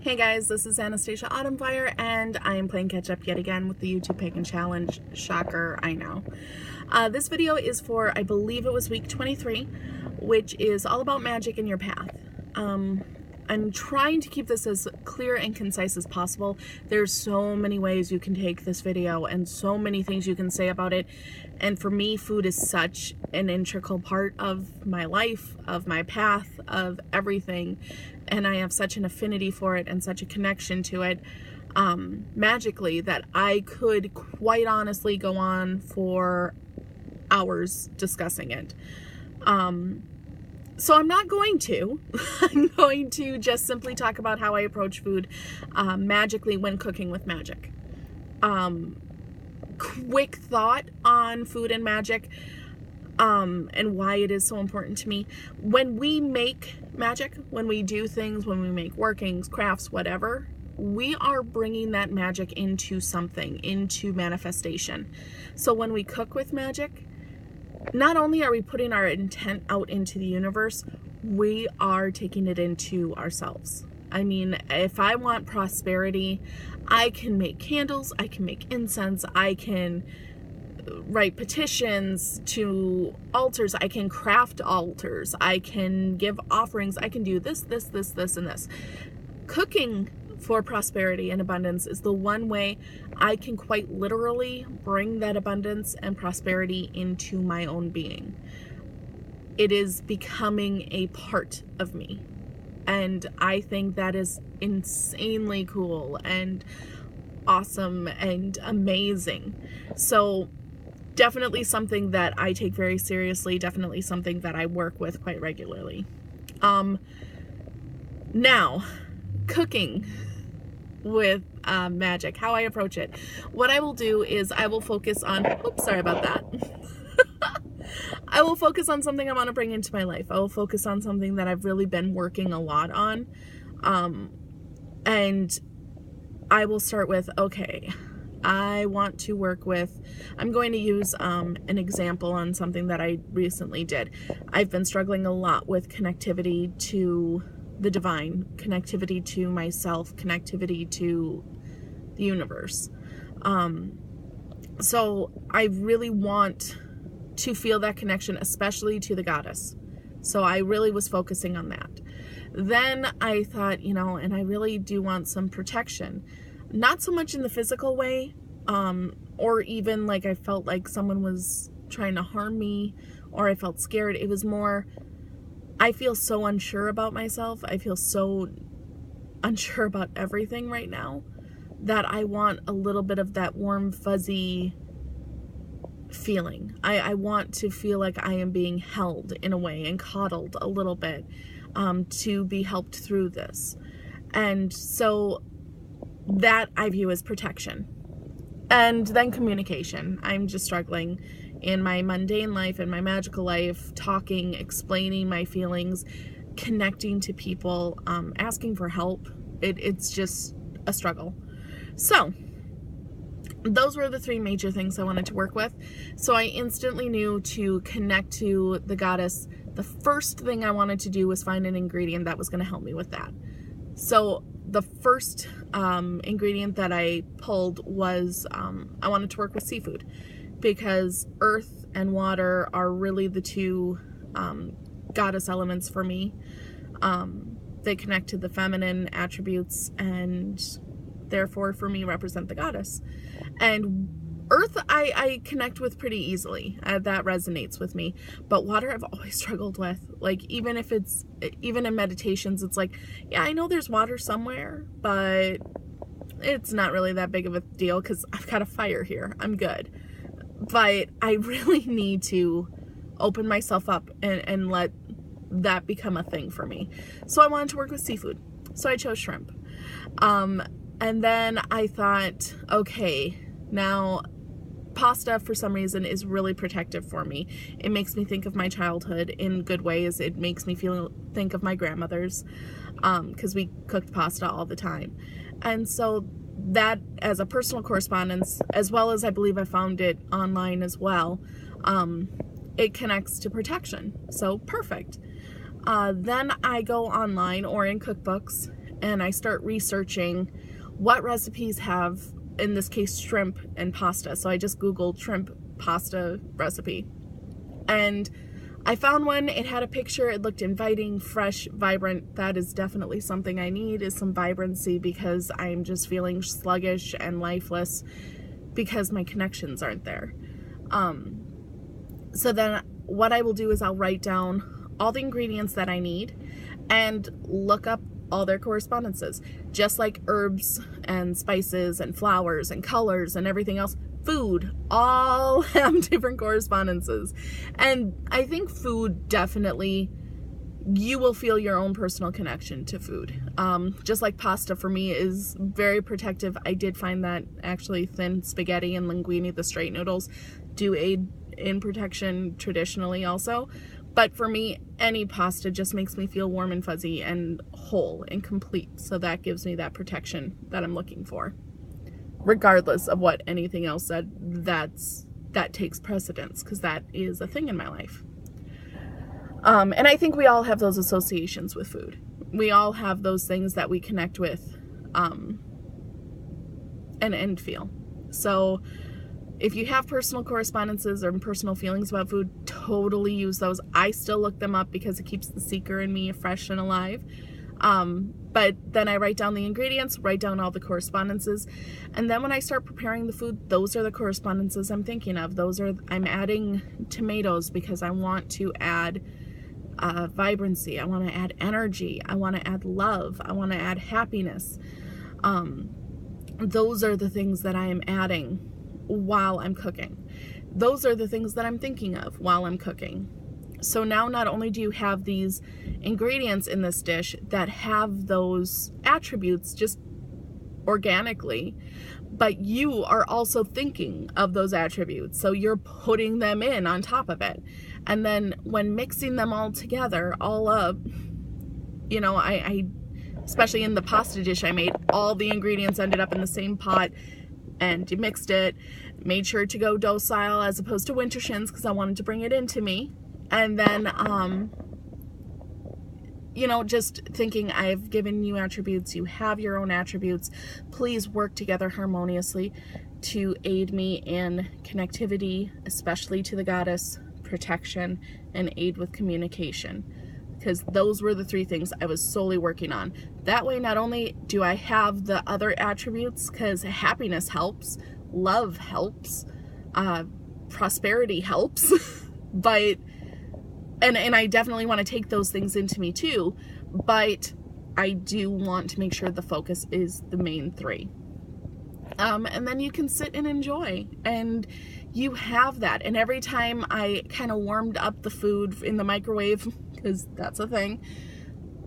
Hey guys, this is Anastasia Autumnfire, and I am playing catch up yet again with the YouTube Pagan Challenge. Shocker, I know. This video is for, I believe it was week 23, which is all about magic in your path. I'm trying to keep this as clear and concise as possible. There's so many ways you can take this video and so many things you can say about it. And for me, food is such an integral part of my life, of my path, of everything. And I have such an affinity for it and such a connection to it magically that I could quite honestly go on for hours discussing it. So I'm not going to. I'm going to just simply talk about how I approach food magically when cooking with magic. Quick thought on food and magic and why it is so important to me. When we make magic, when we do things, when we make workings, crafts, whatever, we are bringing that magic into something, into manifestation. So when we cook with magic, not only are we putting our intent out into the universe, we are taking it into ourselves. I mean, if I want prosperity, I can make candles, I can make incense, I can write petitions to altars, I can craft altars, I can give offerings, I can do this, and this. Cooking for prosperity and abundance is the one way I can quite literally bring that abundance and prosperity into my own being. It is becoming a part of me. And I think that is insanely cool and awesome and amazing. So definitely something that I take very seriously, definitely something that I work with quite regularly. Now, cooking with magic, how I approach it. What I will do is I will focus on, oops, sorry about that. I will focus on something I want to bring into my life. I will focus on something that I've really been working a lot on. And I will start with, okay, I want to work with, I'm going to use an example on something that I recently did. I've been struggling a lot with connectivity to the divine, connectivity to myself, connectivity to the universe. So I really want to feel that connection, especially to the goddess. So I really was focusing on that. Then I thought, you know, and I really do want some protection, not so much in the physical way, or even like I felt like someone was trying to harm me, or I felt scared. It was more, I feel so unsure about myself. I feel so unsure about everything right now that I want a little bit of that warm, fuzzy feeling. I want to feel like I am being held in a way and coddled a little bit to be helped through this. And so that I view as protection. And then communication. I'm just struggling in my mundane life and my magical life, talking, explaining my feelings, connecting to people, asking for help. It's just a struggle. So those were the three major things I wanted to work with. So I instantly knew to connect to the goddess. The first thing I wanted to do was find an ingredient that was going to help me with that. So the first ingredient that I pulled was I wanted to work with seafood, because earth and water are really the two goddess elements for me. They connect to the feminine attributes and therefore for me represent the goddess. And earth I connect with pretty easily. That resonates with me. But water I've always struggled with. Like even in meditations, it's like, yeah, I know there's water somewhere, but it's not really that big of a deal because I've got a fire here. I'm good. But I really need to open myself up and let that become a thing for me. So I wanted to work with seafood. So I chose shrimp. And then I thought, okay, now pasta for some reason is really protective for me. It makes me think of my childhood in good ways. It makes me think of my grandmothers, because we cooked pasta all the time. And so that, as a personal correspondence, as well as I believe I found it online as well, it connects to protection. So perfect. Then I go online or in cookbooks and I start researching what recipes have, in this case, shrimp and pasta. So I just Googled shrimp pasta recipe, and I found one. It had a picture. It looked inviting, fresh, vibrant. That is definitely something I need, is some vibrancy, because I'm just feeling sluggish and lifeless because my connections aren't there. So then what I will do is I'll write down all the ingredients that I need and look up all their correspondences. Just like herbs and spices and flowers and colors and everything else, food all have different correspondences. And I think food, definitely, you will feel your own personal connection to food. Just like pasta for me is very protective. I did find that actually thin spaghetti and linguine, the straight noodles, do aid in protection traditionally also. But for me, any pasta just makes me feel warm and fuzzy and whole and complete. So that gives me that protection that I'm looking for. Regardless of what anything else said, that takes precedence, because that is a thing in my life. And I think we all have those associations with food. We all have those things that we connect with and feel. So if you have personal correspondences or personal feelings about food, totally use those. I still look them up because it keeps the seeker in me fresh and alive. But then I write down the ingredients, write down all the correspondences, and then when I start preparing the food, those are the correspondences I'm thinking of. I'm adding tomatoes because I want to add vibrancy. I want to add energy. I want to add love. I want to add happiness. Those are the things that I am adding while I'm cooking. Those are the things that I'm thinking of while I'm cooking. So now not only do you have these ingredients in this dish that have those attributes just organically, but you are also thinking of those attributes. So you're putting them in on top of it. And then when mixing them all together, all up, you know, I especially in the pasta dish I made, all the ingredients ended up in the same pot, and you mixed it, made sure to go docile as opposed to winter shins because I wanted to bring it into me. And then, you know, just thinking, I've given you attributes, you have your own attributes, please work together harmoniously to aid me in connectivity, especially to the goddess, protection, and aid with communication. Because those were the three things I was solely working on. That way, not only do I have the other attributes, because happiness helps, love helps, prosperity helps, but and I definitely want to take those things into me too, but I do want to make sure the focus is the main three. And then you can sit and enjoy, and you have that. And every time I kind of warmed up the food in the microwave, because that's a thing,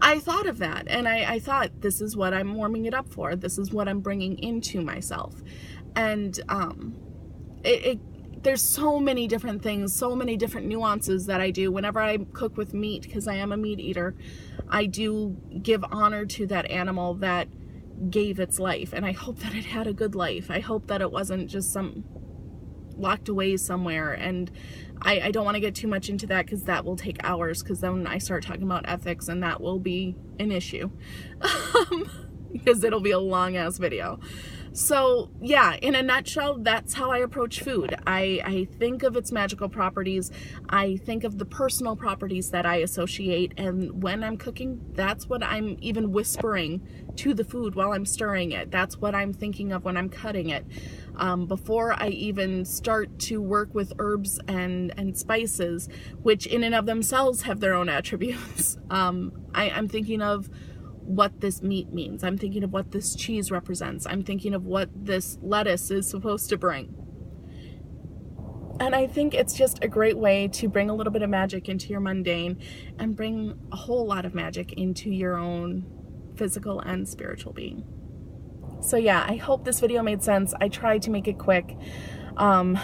I thought of that, and I thought, this is what I'm warming it up for. This is what I'm bringing into myself. And there's so many different things, so many different nuances that I do. Whenever I cook with meat, because I am a meat eater, I do give honor to that animal that gave its life, and I hope that it had a good life. I hope that it wasn't just some locked away somewhere. And I don't want to get too much into that, because that will take hours, because then I start talking about ethics, and that will be an issue because it'll be a long ass video. So yeah, in a nutshell, that's how I approach food. I think of its magical properties. I think of the personal properties that I associate. And when I'm cooking, that's what I'm even whispering to the food while I'm stirring it. That's what I'm thinking of when I'm cutting it. Before I even start to work with herbs and spices, which in and of themselves have their own attributes, I'm thinking of what this meat means. I'm thinking of what this cheese represents. I'm thinking of what this lettuce is supposed to bring. And I think it's just a great way to bring a little bit of magic into your mundane and bring a whole lot of magic into your own physical and spiritual being. So yeah, I hope this video made sense. I tried to make it quick. Yeah,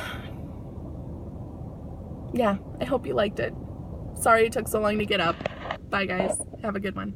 I hope you liked it. Sorry it took so long to get up. Bye guys. Have a good one.